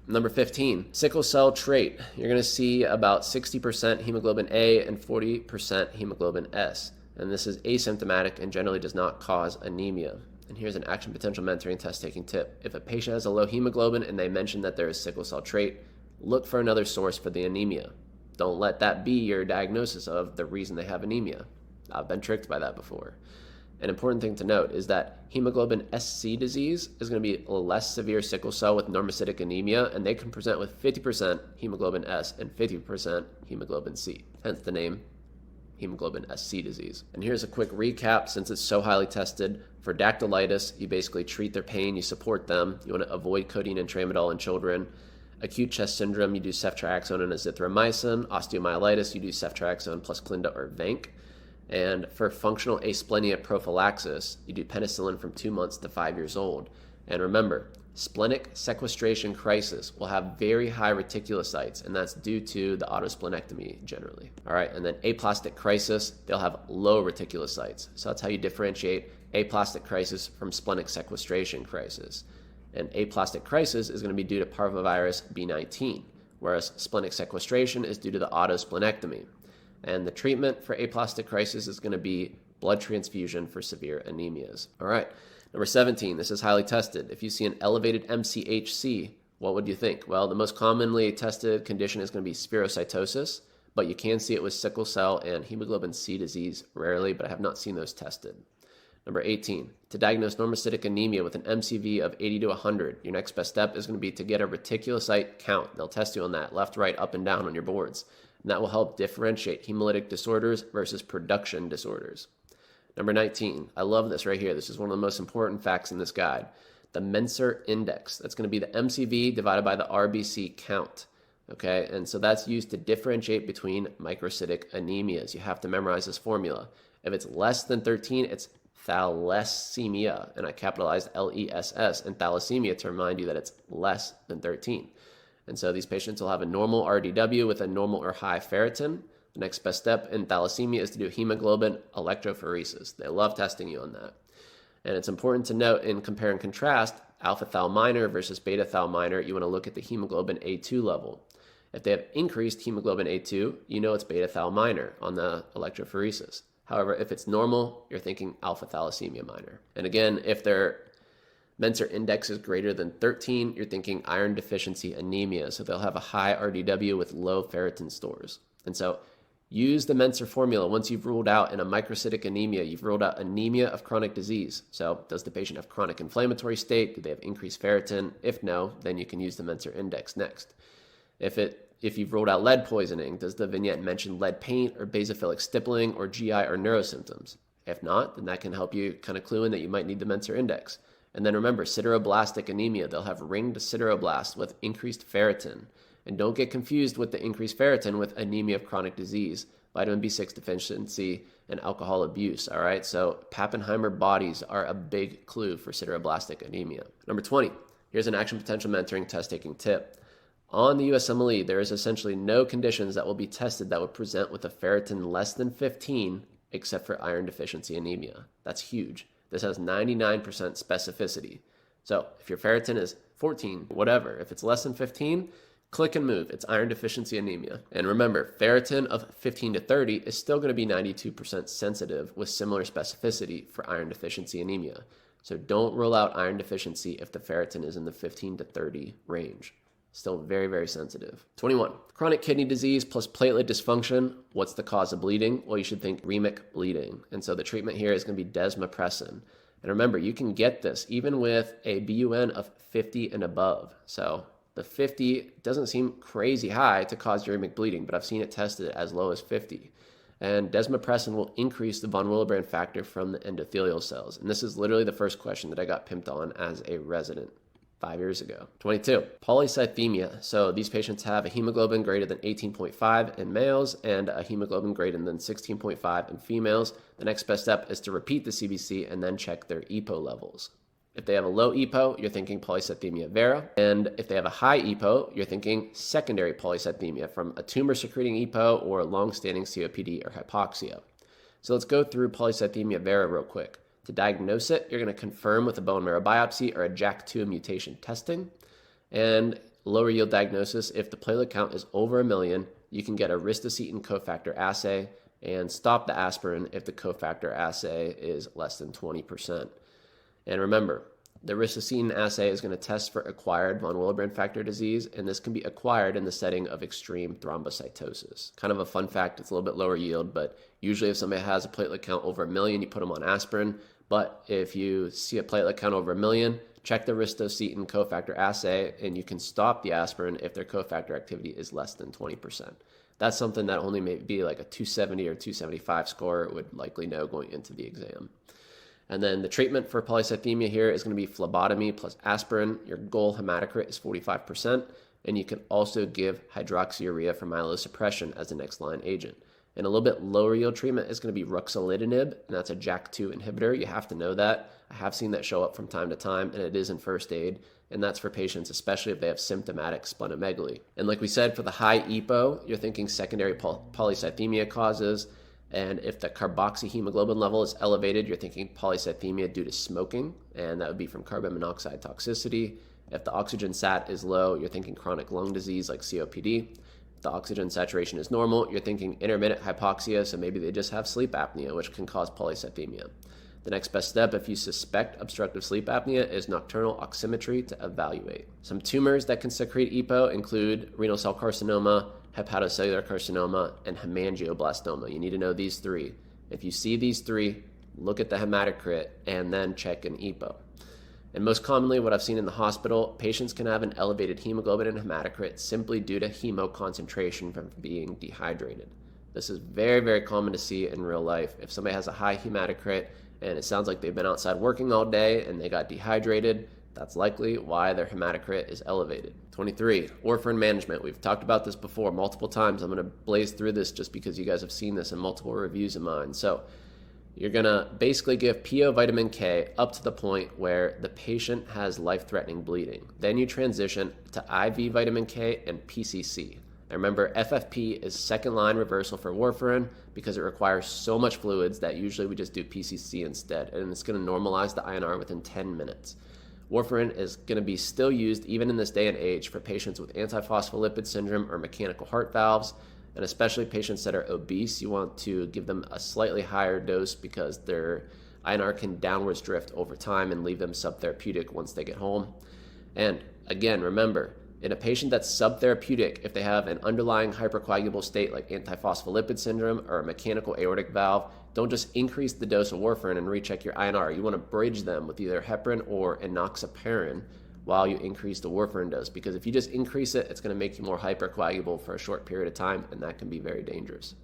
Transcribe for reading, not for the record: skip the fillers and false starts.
Number 15, sickle cell trait. You're going to see about 60% hemoglobin A and 40% hemoglobin S. And this is asymptomatic and generally does not cause anemia. And here's an action potential mentoring test taking tip. If a patient has a low hemoglobin and they mention that there is sickle cell trait, look for another source for the anemia. Don't let that be your diagnosis of the reason they have anemia. I've been tricked by that before. An important thing to note is that hemoglobin SC disease is going to be a less severe sickle cell with normocytic anemia, and they can present with 50% hemoglobin S and 50% hemoglobin C, hence the name hemoglobin SC disease. And here's a quick recap since it's so highly tested. For dactylitis, you basically treat their pain, you support them. You want to avoid codeine and tramadol in children. Acute chest syndrome, you do ceftriaxone and azithromycin. Osteomyelitis, you do ceftriaxone plus Clinda or Vanc. And for functional asplenia prophylaxis, you do penicillin from 2 months to 5 years old. And remember, splenic sequestration crisis will have very high reticulocytes, and that's due to the autosplenectomy generally. All right, and then aplastic crisis, they'll have low reticulocytes. So that's how you differentiate aplastic crisis from splenic sequestration crisis. And aplastic crisis is going to be due to parvovirus B19, whereas splenic sequestration is due to the autosplenectomy. And the treatment for aplastic crisis is going to be blood transfusion for severe anemias. All right, number 17, this is highly tested. If you see an elevated MCHC, what would you think? Well, the most commonly tested condition is going to be spherocytosis, but you can see it with sickle cell and hemoglobin C disease rarely, but I have not seen those tested. Number 18, to diagnose normocytic anemia with an MCV of 80 to 100, your next best step is going to be to get a reticulocyte count. They'll test you on that, left, right, up, and down on your boards. And that will help differentiate hemolytic disorders versus production disorders. Number 19, I love this right here. This is one of the most important facts in this guide. The Mentzer index. That's going to be the MCV divided by the RBC count. Okay, and so that's used to differentiate between microcytic anemias. You have to memorize this formula. If it's less than 13, it's thalassemia, and I capitalized LESS and thalassemia to remind you that it's less than 13. And so these patients will have a normal RDW with a normal or high ferritin. The next best step in thalassemia is to do hemoglobin electrophoresis. They love testing you on that. And it's important to note in compare and contrast, alpha thal minor versus beta thal minor, you want to look at the hemoglobin A2 level. If they have increased hemoglobin A2, you know it's beta thal minor on the electrophoresis. However, if it's normal, you're thinking alpha thalassemia minor. And again, if their Mentzer index is greater than 13, you're thinking iron deficiency anemia. So they'll have a high RDW with low ferritin stores. And so use the Mentzer formula. Once you've ruled out in a microcytic anemia, you've ruled out anemia of chronic disease. So does the patient have chronic inflammatory state? Do they have increased ferritin? If no, then you can use the Mentzer index next. If you've ruled out lead poisoning, does the vignette mention lead paint or basophilic stippling or GI or neurosymptoms? If not, then that can help you kind of clue in that you might need the Mentzer index. And then remember, sideroblastic anemia, they'll have ringed sideroblasts with increased ferritin. And don't get confused with the increased ferritin with anemia of chronic disease, vitamin B6 deficiency, and alcohol abuse, all right? So Pappenheimer bodies are a big clue for sideroblastic anemia. Number 20, here's an action potential mentoring test taking tip. On the USMLE, there is essentially no conditions that will be tested that would present with a ferritin less than 15 except for iron deficiency anemia. That's huge. This has 99% specificity. So if your ferritin is 14, whatever, if it's less than 15, click and move. It's iron deficiency anemia. And remember, ferritin of 15 to 30 is still going to be 92% sensitive with similar specificity for iron deficiency anemia. So don't rule out iron deficiency if the ferritin is in the 15 to 30 range. Still very, very sensitive. 21, chronic kidney disease plus platelet dysfunction. What's the cause of bleeding? Well, you should think remic bleeding. And so the treatment here is going to be desmopressin. And remember, you can get this even with a BUN of 50 and above. So the 50 doesn't seem crazy high to cause uremic bleeding, but I've seen it tested as low as 50. And desmopressin will increase the von Willebrand factor from the endothelial cells. And this is literally the first question that I got pimped on as a resident 5 years ago. 22, polycythemia. So these patients have a hemoglobin greater than 18.5 in males and a hemoglobin greater than 16.5 in females. The next best step is to repeat the CBC and then check their EPO levels. If they have a low EPO, you're thinking polycythemia vera. And if they have a high EPO, you're thinking secondary polycythemia from a tumor secreting EPO or long-standing COPD or hypoxia. So let's go through polycythemia vera real quick. To diagnose it, you're going to confirm with a bone marrow biopsy or a JAK2 mutation testing. And lower yield diagnosis, if the platelet count is over 1 million, you can get a ristocetin cofactor assay and stop the aspirin if the cofactor assay is less than 20%. And remember, the ristocetin assay is going to test for acquired von Willebrand factor disease, and this can be acquired in the setting of extreme thrombocytosis. Kind of a fun fact, it's a little bit lower yield, but usually if somebody has a platelet count over 1 million, you put them on aspirin. But if you see a platelet count over 1 million, check the ristocetin cofactor assay, and you can stop the aspirin if their cofactor activity is less than 20%. That's something that only may be like a 270 or 275 score would likely know going into the exam. And then the treatment for polycythemia here is going to be phlebotomy plus aspirin. Your goal hematocrit is 45%, and you can also give hydroxyurea for myelosuppression as the next line agent. And a little bit lower yield treatment is going to be ruxolitinib, and that's a JAK2 inhibitor. You have to know that. I have seen that show up from time to time, and it is in first aid, and that's for patients, especially if they have symptomatic splenomegaly. And like we said, for the high EPO, you're thinking secondary polycythemia causes. And if the carboxyhemoglobin level is elevated, you're thinking polycythemia due to smoking, and that would be from carbon monoxide toxicity. If the oxygen sat is low, you're thinking chronic lung disease like COPD. If the oxygen saturation is normal, you're thinking intermittent hypoxia, so maybe they just have sleep apnea, which can cause polycythemia. The next best step, if you suspect obstructive sleep apnea, is nocturnal oximetry to evaluate. Some tumors that can secrete EPO include renal cell carcinoma, hepatocellular carcinoma, and hemangioblastoma. You need to know these three. If you see these three, look at the hematocrit and then check an EPO. And most commonly, what I've seen in the hospital, patients can have an elevated hemoglobin and hematocrit simply due to hemo concentration from being dehydrated. This is very, very common to see in real life. If somebody has a high hematocrit and it sounds like they've been outside working all day and they got dehydrated, that's likely why their hematocrit is elevated. 23, warfarin management. We've talked about this before multiple times. I'm going to blaze through this just because you guys have seen this in multiple reviews of mine. So you're going to basically give PO vitamin K up to the point where the patient has life-threatening bleeding. Then you transition to IV vitamin K and PCC. Now remember, FFP is second-line reversal for warfarin because it requires so much fluids that usually we just do PCC instead, and it's going to normalize the INR within 10 minutes. Warfarin is going to be still used even in this day and age for patients with antiphospholipid syndrome or mechanical heart valves, and especially patients that are obese. You want to give them a slightly higher dose because their INR can downwards drift over time and leave them subtherapeutic once they get home. And again, remember, in a patient that's subtherapeutic, if they have an underlying hypercoagulable state like antiphospholipid syndrome or a mechanical aortic valve, don't just increase the dose of warfarin and recheck your INR. You want to bridge them with either heparin or enoxaparin while you increase the warfarin dose, because if you just increase it, it's going to make you more hypercoagulable for a short period of time, and that can be very dangerous.